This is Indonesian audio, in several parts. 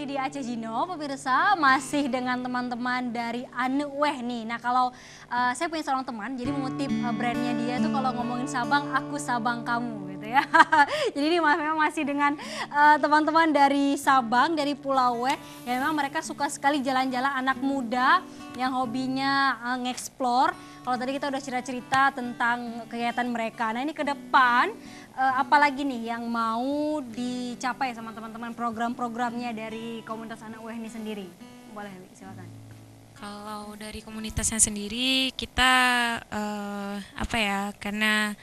masih di Aceh Jino, pemirsa, masih dengan teman-teman dari Anu Weh nih. Nah kalau saya punya seorang teman, jadi mengutip brandnya dia tuh kalau ngomongin Sabang, aku Sabang kamu gitu ya. Jadi ini memang masih dengan teman-teman dari Sabang, dari Pulau Weh. Ya memang mereka suka sekali jalan-jalan, anak muda yang hobinya nge-explore. Kalau tadi kita udah cerita-cerita tentang kegiatan mereka. Nah ini ke depan apalagi nih yang mau dicapai sama teman-teman program-programnya dari komunitas anak UH ini sendiri? Boleh, silakan. Kalau dari komunitasnya sendiri kita karena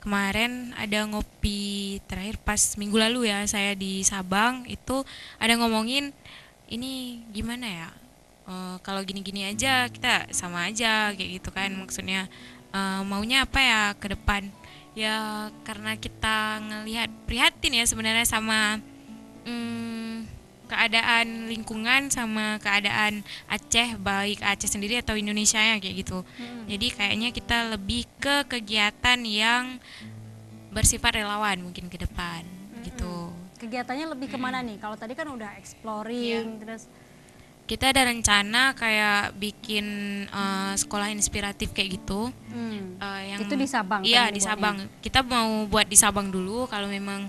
kemarin ada ngopi terakhir pas minggu lalu ya saya di Sabang itu ada ngomongin ini gimana ya kalau gini-gini aja kita sama aja kayak gitu kan maksudnya maunya apa ya ke depan ya karena kita ngelihat prihatin ya sebenarnya sama keadaan lingkungan sama keadaan Aceh baik Aceh sendiri atau Indonesia ya kayak gitu. Jadi kayaknya kita lebih ke kegiatan yang bersifat relawan mungkin ke depan gitu. Kegiatannya lebih kemana nih? Kalau tadi kan udah exploring terus kita ada rencana kayak bikin sekolah inspiratif kayak gitu. Yang itu di Sabang? Iya di Sabang. Kita mau buat di Sabang dulu. Kalau memang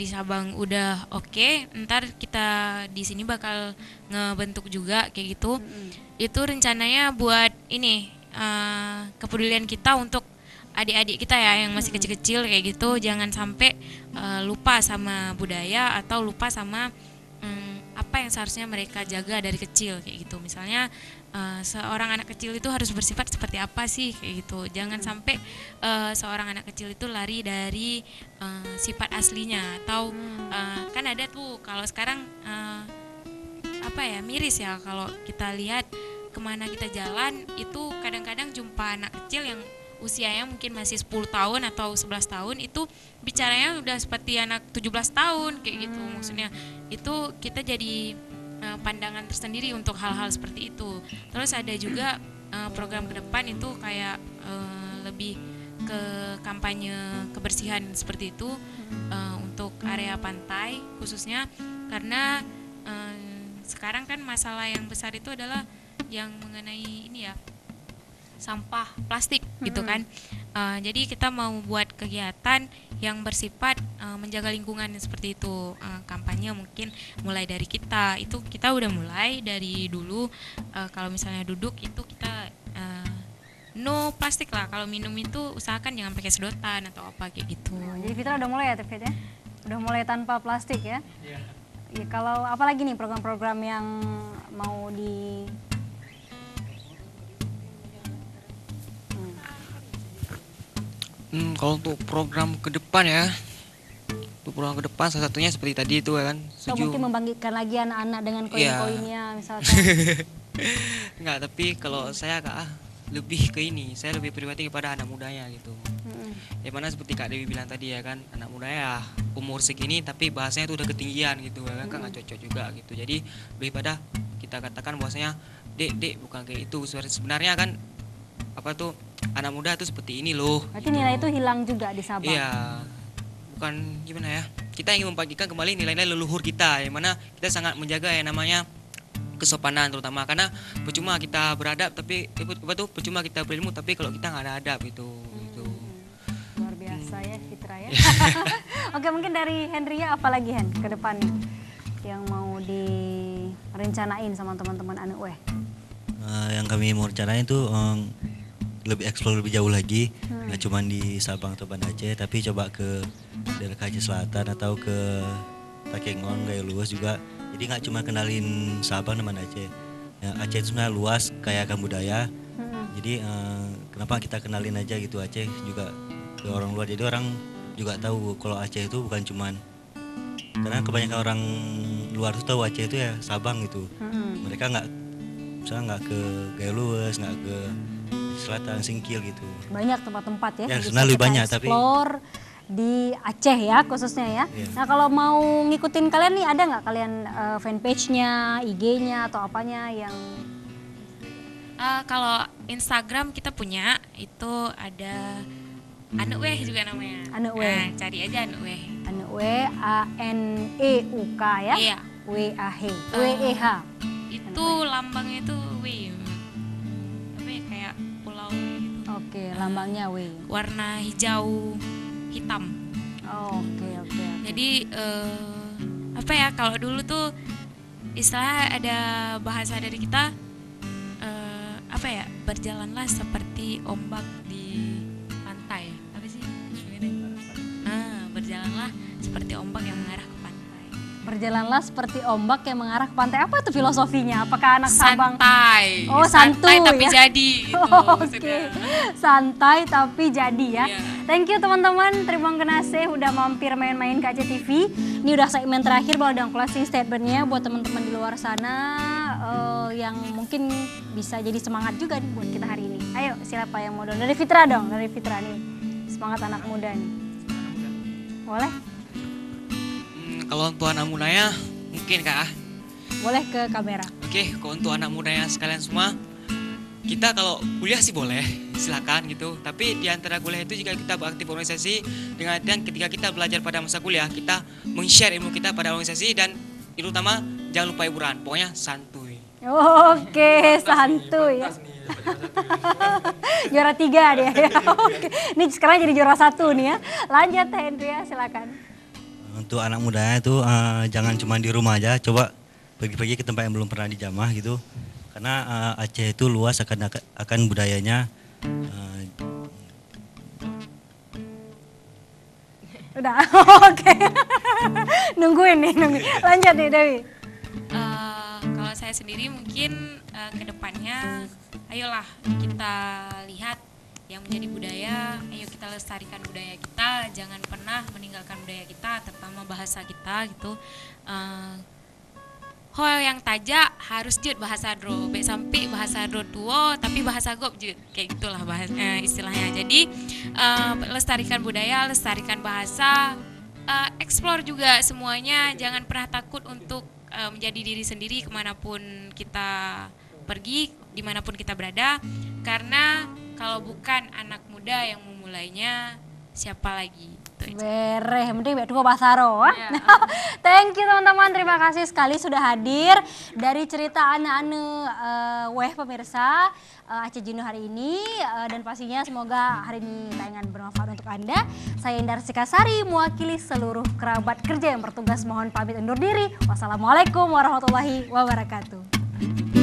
di Sabang udah oke, ntar kita di sini bakal ngebentuk juga kayak gitu. Itu rencananya buat ini kepedulian kita untuk adik-adik kita ya yang masih kecil-kecil kayak gitu. Jangan sampai lupa sama budaya atau lupa sama apa yang seharusnya mereka jaga dari kecil kayak gitu. Misalnya seorang anak kecil itu harus bersifat seperti apa sih kayak gitu. Jangan sampai seorang anak kecil itu lari dari sifat aslinya atau kan ada tuh kalau sekarang miris ya kalau kita lihat kemana kita jalan itu kadang-kadang jumpa anak kecil yang usianya mungkin masih 10 tahun atau 11 tahun itu bicaranya udah seperti anak 17 tahun kayak gitu. Maksudnya itu kita jadi pandangan tersendiri untuk hal-hal seperti itu. Terus ada juga program ke depan itu kayak lebih ke kampanye kebersihan seperti itu untuk area pantai khususnya karena sekarang kan masalah yang besar itu adalah yang mengenai ini ya sampah plastik gitu kan. Jadi kita mau buat kegiatan yang bersifat menjaga lingkungan seperti itu. Kampanye mungkin mulai dari kita. Itu kita udah mulai dari dulu. Kalau misalnya duduk itu kita no plastik lah. Kalau minum itu usahakan jangan pakai sedotan atau apa kayak gitu. Jadi Fitra udah mulai ya Tifit ya? Udah mulai tanpa plastik ya? Iya. Ya, kalau apalagi nih program-program yang mau di Kalau untuk program ke depan ya, untuk program ke depan salah satunya seperti tadi itu kan. Atau mungkin membangkitkan lagi anak-anak dengan koin-koinnya misalkan. Enggak, tapi kalau saya lebih ke ini, saya lebih pribadi kepada anak mudanya gitu. Ya mana seperti Kak Dewi bilang tadi ya kan, anak muda ya umur segini tapi bahasanya itu udah ketinggian gitu kan, nggak cocok juga gitu. Jadi lebih pada kita katakan bahwasanya dek bukan kayak itu. Sebenarnya kan apa tuh anak muda tuh seperti ini loh. Berarti nilai itu hilang juga di Sabang. Iya, bukan gimana ya? Kita ingin membagikan kembali nilai-nilai leluhur kita, yang mana kita sangat menjaga yang namanya kesopanan terutama karena percuma kita beradab tapi percuma kita berilmu tapi kalau kita nggak ada adab itu. Luar biasa ya Fitra ya. Oke mungkin dari Hendria apalagi Hen ke depan yang mau direncanain sama teman-teman anak UH? Yang kami mau rencanain itu lebih explore lebih jauh lagi, nggak cuma di Sabang atau Banda Aceh, tapi coba ke daerah Aceh Selatan atau ke Takengon, Gaya Luas juga. Jadi nggak cuma kenalin Sabang dan Banda Aceh. Ya, Aceh itu sebenarnya luas, kaya akan budaya. Jadi kenapa kita kenalin aja gitu Aceh juga ke orang luar. Jadi orang juga tahu kalau Aceh itu bukan cuman karena kebanyakan orang luar itu tahu Aceh itu ya Sabang gitu. Mereka nggak ke Gaya Luas, nggak ke Selatan, Singkil gitu. Banyak tempat-tempat ya. Sebenarnya lebih banyak tapi di Aceh ya khususnya ya. Nah kalau mau ngikutin kalian nih ada nggak kalian fanpage-nya, IG-nya atau apanya yang? Kalau Instagram kita punya itu ada Anu Weh juga namanya. Anu Weh. Cari aja Anu Weh. Anu Weh, ANEUK ya. Iya. WAH. WEH. Itu lambangnya itu W. Apa ya, kayak pulau gitu. Oke, lambangnya W. Warna hijau hitam. Oh, oke. Jadi apa ya, kalau dulu tuh istilah ada bahasa dari kita apa ya, berjalanlah seperti ombak di pantai. Apa sih? Berjalanlah seperti ombak yang mengarah ke pantai. Berjalanlah seperti ombak yang mengarah ke pantai. Apa itu filosofinya? Apakah anak Sabang? Santai. Oh, santuy tapi ya? jadi gitu Oke, maksudnya. santai tapi jadi ya. Iya. Thank you teman-teman, terima kasih udah mampir main-main ke Aceh TV. Ini udah segmen terakhir, baru ada closing statementnya buat teman-teman di luar sana yang mungkin bisa jadi semangat juga nih buat kita hari ini. Ayo, siapa yang mau dong? Dari Fitra dong, dari Fitra nih. Semangat anak muda nih. Boleh? Kalau untuk anak mudanya mungkin Kak. Boleh ke kamera. Oke, kalau untuk anak mudanya sekalian semua, kita kalau kuliah sih boleh, silakan gitu. Tapi di antara kuliah itu jika kita beraktif organisasi, dengan artian ketika kita belajar pada masa kuliah, kita meng-share ilmu kita pada organisasi dan terutama jangan lupa hiburan, pokoknya santuy. Oke, santuy ya. Juara 3 dia. Oke. Ini sekarang jadi juara 1 nih ya. Lanjut Teh Hendria, silakan. Untuk anak mudanya itu jangan cuma di rumah aja, coba pergi-pergi ke tempat yang belum pernah dijamah gitu. Karena Aceh itu luas akan budayanya. Udah, oke. Nungguin nih. Lanjut nih Dewi. Kalau saya sendiri mungkin kedepannya, ayolah kita lihat yang menjadi budaya, ayo kita lestarikan budaya kita, jangan pernah meninggalkan budaya kita, terutama bahasa kita gitu. Hal yang tajak harus jut bahasa dro, baik sampai bahasa dro tuo tapi bahasa gop jut, kayak gitulah istilahnya. Jadi lestarikan budaya, lestarikan bahasa, explore juga semuanya, jangan pernah takut untuk menjadi diri sendiri kemanapun kita pergi, dimanapun kita berada, karena kalau bukan anak muda yang memulainya, siapa lagi? Bereh, mending dua pasaro. Thank you teman-teman, terima kasih sekali sudah hadir dari cerita anak-anak weh pemirsa Aceh Jenuh hari ini, dan pastinya semoga hari ini tayangan bermanfaat untuk Anda. Saya Indar Sikasari mewakili seluruh kerabat kerja yang bertugas mohon pamit undur diri. Wassalamualaikum warahmatullahi wabarakatuh.